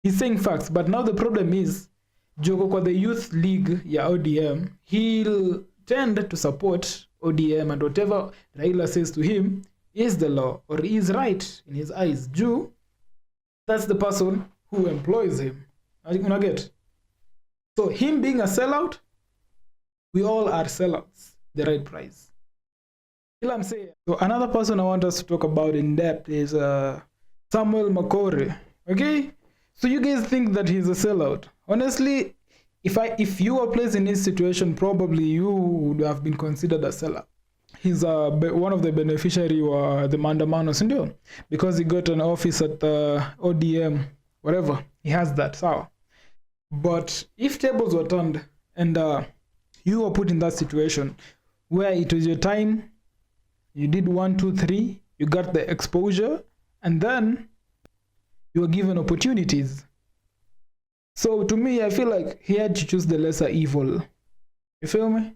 He's saying facts, but now the problem is Joko kwa the youth league ya ODM, he'll tend to support ODM and whatever Raila says to him is the law or is right in his eyes. Jew, that's the person who employs him. Una get? So him being a sellout, we all are sellouts, the right price. I'm saying. So another person I want us to talk about in depth is Kasmuel Mcoure. Okay? So you guys think that he's a sellout. Honestly, if you were placed in this situation, probably you would have been considered a sellout. He's one of the beneficiary of the Mandamano Sindio, because he got an office at the ODM, whatever. He has that, sawa. But if tables were turned and you were put in that situation where it was your time, you did 1, 2, 3, you got the exposure, and then you were given opportunities. So to me, I feel like he had to choose the lesser evil. You feel me?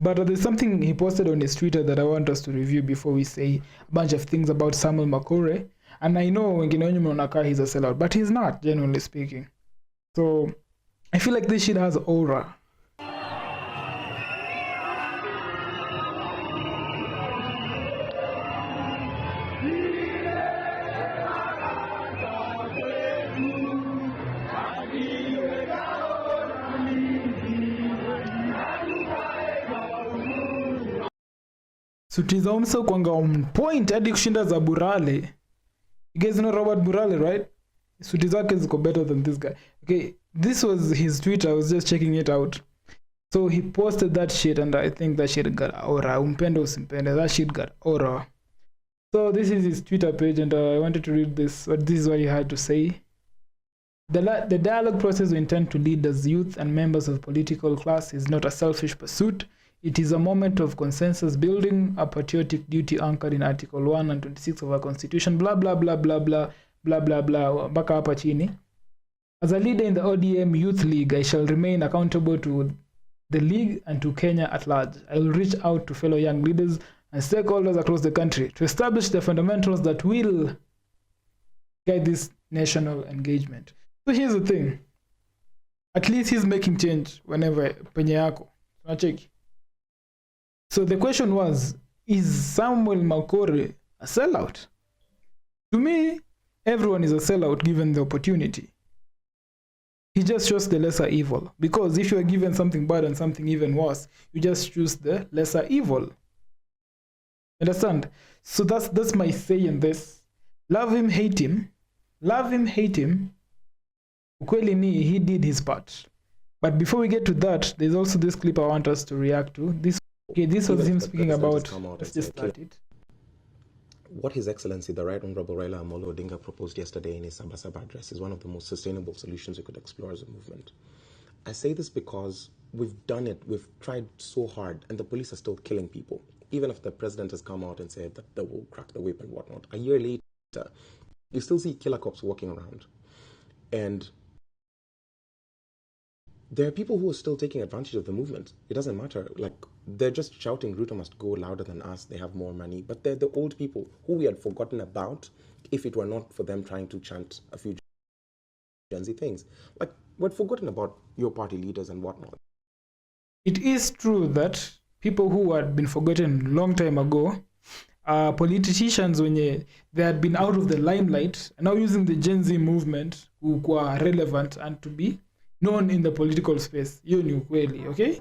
But there's something he posted on his Twitter that I want us to review before we say a bunch of things about Kasmuel Mcoure. And I know he's a sellout, but he's not, generally speaking. So I feel like this shit has aura. Suti za umso kwanga on point hadi kushinda za Burale. You guys know Robert Burale, right? Suti zake ziko better than this guy. Okay, this was his Twitter. I was just checking it out. So he posted that shit and I think that shit got aura. Umpende usimpende, that shit got aura. So this is his Twitter page and I wanted to read this. But this is what he had to say. The dialogue process we intend to lead as youth and members of political class is not a selfish pursuit. It is a moment of consensus building, a patriotic duty anchored in Article 1 and 26 of our Constitution, blah, blah, blah, blah, blah, blah, blah, blah, baka hapa chini. As a leader in the ODM Youth League, I shall remain accountable to the league and to Kenya at large. I will reach out to fellow young leaders and stakeholders across the country to establish the fundamentals that will guide this national engagement. So here's the thing. At least he's making change whenever penye yako. Unacheki. So the question was, is Kasmuel Mcoure a sellout? To me, everyone is a sellout given the opportunity. He just chose the lesser evil. Because if you are given something bad and something even worse, you just choose the lesser evil. Understand? So that's my say in this. Love him, hate him. Love him, hate him. Ukweli ni, he did his part. But before we get to that, there's also this clip I want us to react to. This was him speaking about, let's just start it. What His Excellency, the Right Honorable Raila Amolo Odinga proposed yesterday in his Sambasaba address is one of the most sustainable solutions we could explore as a movement. I say this because we've done it, we've tried so hard, and the police are still killing people. Even if the president has come out and said that they will crack the whip and whatnot, a year later, you still see killer cops walking around. And there are people who are still taking advantage of the movement. It doesn't matter. Like, they're just shouting, Ruto must go louder than us. They have more money. But they're the old people who we had forgotten about if it were not for them trying to chant a few Gen Z things. Like, we'd forgotten about your party leaders and whatnot. It is true that people who had been forgotten long time ago, politicians, when they had been out of the limelight, are now using the Gen Z movement who are relevant and to be known in the political space. Hiyo ni ukweli, okay?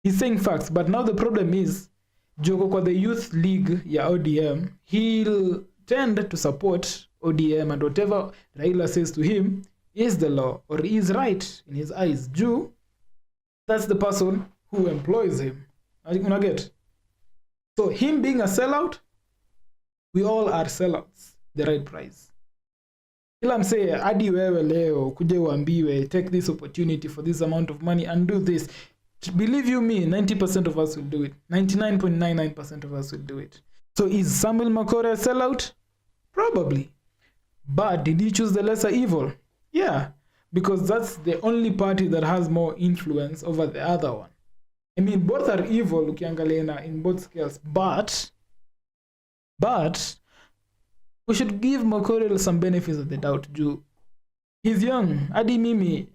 He's saying facts, but now the problem is Joko kwa the youth league ya ODM, he'll tend to support ODM and whatever Raila says to him is the law or is right in his eyes. Jew, that's the person who employs him. Una get? So him being a sellout, we all are sellouts, the right price. I'm saying, adi wewe leo, kuje uambiwe, take this opportunity for this amount of money and do this. Believe you me, 90% of us will do it. 99.99% of us will do it. So is Kasmuel Mcoure a sellout? Probably. But did he choose the lesser evil? Yeah, because that's the only party that has more influence over the other one. I mean, both are evil, ukiangalia in both scales. But we should give Mcoure some benefits of the doubt. He's young. Hadi mimi,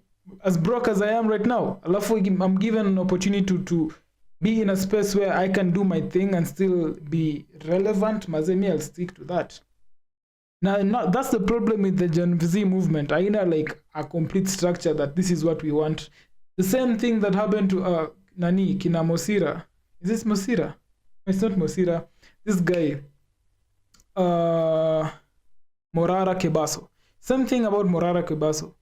as broke as I am right now, I'm given an opportunity to be in a space where I can do my thing and still be relevant. Mazemi, I'll stick to that. Now, that's the problem with the Gen Z movement. I know like a complete structure that this is what we want. The same thing that happened to Nani, Kina Mosira. Is this Mosira? It's not Mosira. This guy, Morara Kebaso. Same thing about Morara Kebaso.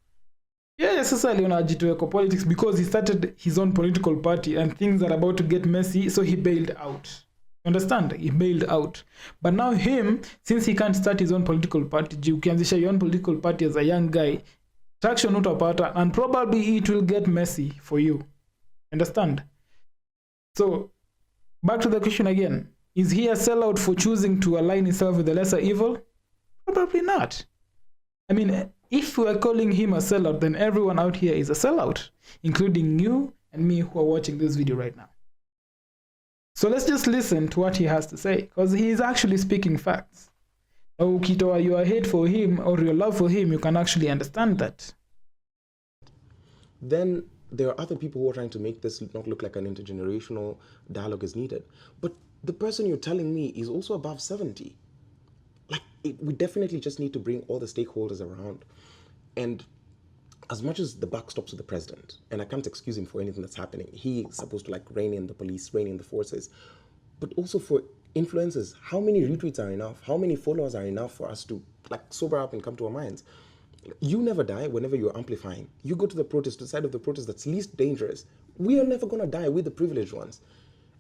Yeah, sasa aliona ajitoe kwa politics because he started his own political party and things are about to get messy, so he bailed out. Understand? He bailed out. But now him, since he can't start his own political party, ukianzisha your own political party as a young guy, traction utapata, and probably it will get messy for you. Understand? So, back to the question again. Is he a sellout for choosing to align himself with the lesser evil? Probably not. I mean, if we are calling him a sellout, then everyone out here is a sellout, including you and me who are watching this video right now. So let's just listen to what he has to say, because he is actually speaking facts. Ukitoa your hate for him or your love for him, you can actually understand that. Then there are other people who are trying to make this not look like an intergenerational dialogue is needed. But the person you're telling me is also above 70. Like, we definitely just need to bring all the stakeholders around. And as much as the buck stops with the president, and I can't excuse him for anything that's happening, he's supposed to like rein in the police, rein in the forces, but also for influencers, how many retweets are enough? How many followers are enough for us to like sober up and come to our minds? You never die whenever you're amplifying. You go to the protest, to the side of the protest that's least dangerous. We are never gonna die, we're the privileged ones.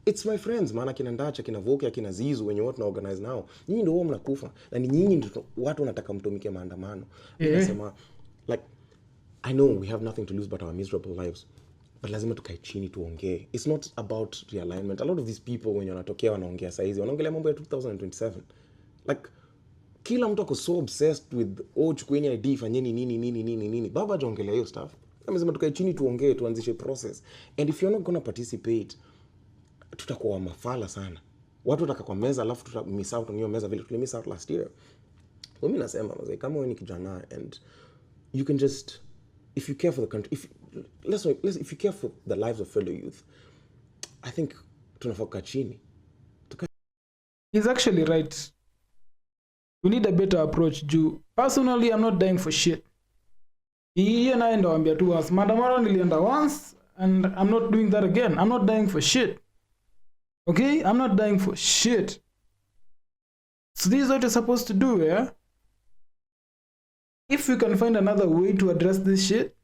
It's my friends, man, akina Ndacha, akina Voke, akina Zizu, wenye watu na organize now. Nyinyi ndio huwa mnakufa. Na ni nyinyi ndio watu wanataka mtumike maandamano. Nasema, like, I know we have nothing to lose but our miserable lives. But lazima tukae chini tuongee. It's not about realignment. A lot of these people when wanatokea wanaongea saizi, wanaongelea mambo ya 2027. Like, kila mtu ako so obsessed with chukueni ID, fanyeni nini. Baba hajaongelea hiyo stuff. Lazima tukae chini tuongee, tuanzishe process. And if you're not going to participate, tutakuwa mafala sana. Watu wataka kwa meza alafu tuta miss out on hiyo meza vile tuli miss out last year. So mimi nasema mzee, kama wewe ni kijana and you can just, if you care for the country, if you care for the lives of fellow youth, I think tunafaa chini. He's actually right. We need a better approach. Personally, I'm not dying for shit. Hii naenda waambia tu was maandamano nilienda once and I'm not doing that again. I'm not dying for shit. Okay? I'm not dying for shit. So this is what you're supposed to do, yeah? If we can find another way to address this shit,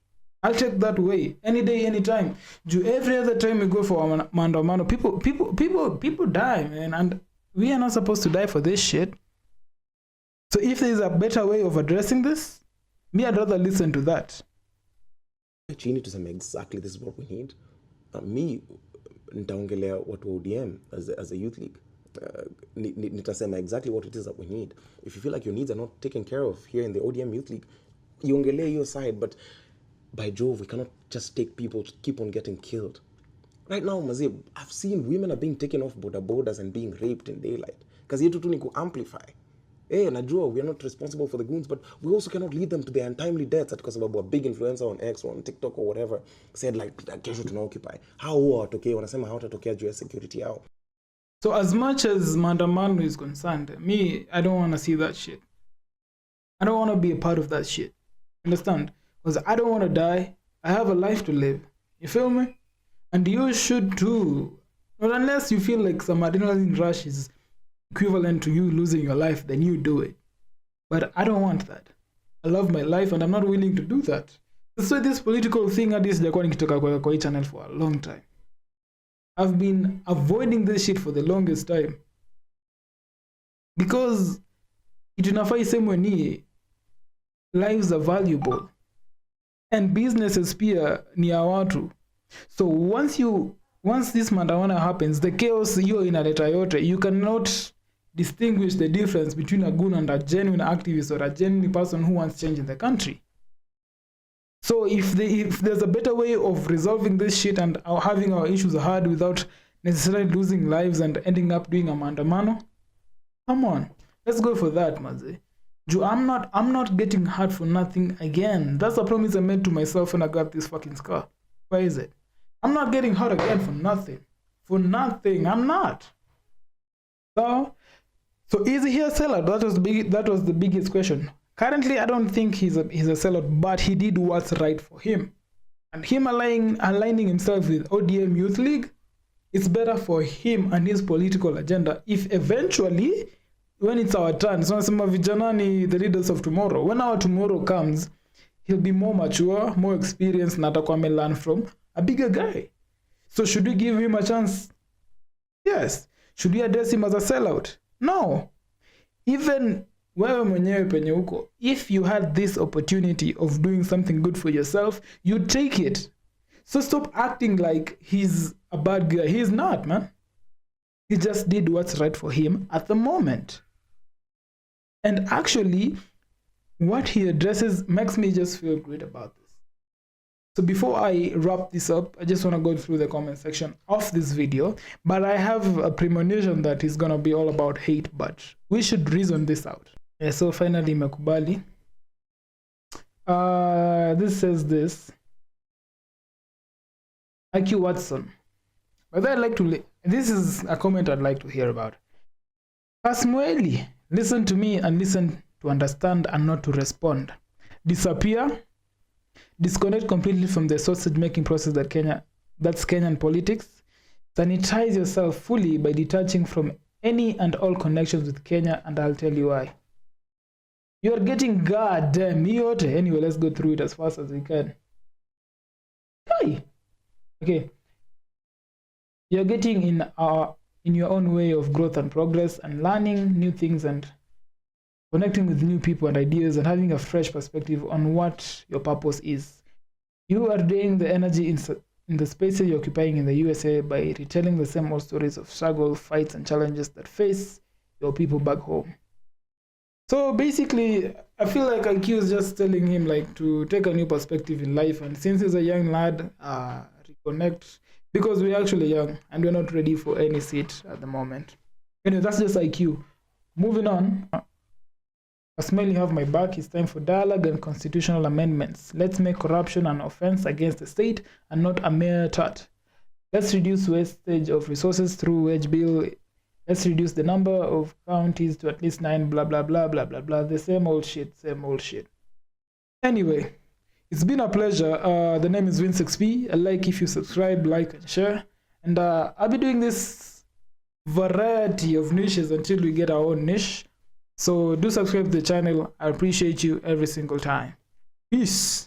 I'll take that way. Any day, anytime. Every other time we go for maandamano, people die, man. And we are not supposed to die for this shit. So if there is a better way of addressing this, I'd rather listen to that. Chini tuseme exactly this is what we need. Me, nitaongelea watu ODM as a youth league. Nitasema exactly what it is that we need. If you feel like your needs are not taken care of here in the ODM youth league, iongelee your side, but by Jove, we cannot just take people to keep on getting killed. Right now, Mazib, I've seen women are being taken off borders and being raped in daylight. Because yetu tu ni ku-amplify. Najua, we are not responsible for the goons, but we also cannot lead them to their untimely deaths because of a big influencer on X or on TikTok or whatever said like, kesho tunaoccupy. How huwa watokea, wanasema hawatatokea juu ya security yao. So as much as maandamano is concerned, I don't want to see that shit. I don't want to be a part of that shit. Understand? Because I don't want to die. I have a life to live. You feel me? And you should too. Not unless you feel like some adrenaline rush is equivalent to you losing your life, then you do it. But I don't want that. I love my life and I'm not willing to do that. So this political thing at this sijakuwa nikitoka kwa hii channel for a long time. I've been avoiding this shit for the longest time. Because itunafaa isemwe ni lives are valuable. And businesses pia ni ya watu. So once this maandamano happens, the chaos hiyo inaleta yote, you cannot distinguish the difference between a goon and a genuine activist or a genuine person who wants change in the country. So if there's a better way of resolving this shit and having our issues heard without necessarily losing lives and ending up doing a maandamano, come on, let's go for that, maze. I'm not getting hurt for nothing again. That's a promise I made to myself when I got this fucking scar. Where is it? I'm not getting hurt again for nothing. For nothing. I'm not. So is he a sellout? That was the biggest question. Currently, I don't think he's a sellout, but he did what's right for him. And him aligning himself with ODM Youth League, it's better for him and his political agenda if eventually, when it's our turn, so some of Vijanani, the leaders of tomorrow, when our tomorrow comes, he'll be more mature, more experienced, and atakuwa learn from a bigger guy. So should we give him a chance? Yes. Should we address him as a sellout? No. Even wewe mwenyewe penye uko, if you had this opportunity of doing something good for yourself, you take it. So stop acting like he's a bad guy. He's not, man. He just did what's right for him at the moment. And actually, what he addresses makes me just feel great about this. So before I wrap this up, I just want to go through the comment section of this video, but I have a premonition that it's going to be all about hate, but we should reason this out. Yeah, so finally, Mekubali. This says this. IQ Watson. But I'd like to, this is a comment I'd like to hear about. Kasmuel, listen to me and listen to understand and not to respond. Disappear. Disconnect completely from the sausage-making process that's Kenyan politics. Sanitize yourself fully by detaching from any and all connections with Kenya, and I'll tell you why. You're getting goddamn yote. Anyway, let's go through it as fast as we can. Hi. Okay. You're getting in your own way of growth and progress and learning new things and connecting with new people and ideas and having a fresh perspective on what your purpose is. You are draining the energy in the spaces you're occupying in the USA by retelling the same old stories of struggle, fights, and challenges that face your people back home. So basically, I feel like IQ is just telling him like to take a new perspective in life, and since he's a young lad, reconnect, because we're actually young and we're not ready for any seat at the moment. Anyway, that's just IQ. Moving on. Kasmuel, you have my back. It's time for dialogue and constitutional amendments. Let's make corruption an offense against the state and not a mere tort. Let's reduce wastage of resources through wage bill. Let's reduce the number of counties to at least 9, blah, blah, blah, blah, blah, blah. The same old shit, same old shit. Anyway, it's been a pleasure. The name is Vince XP. I like if you subscribe, like, and share. And I'll be doing this variety of niches until we get our own niche. So do subscribe to the channel. I appreciate you every single time. Peace.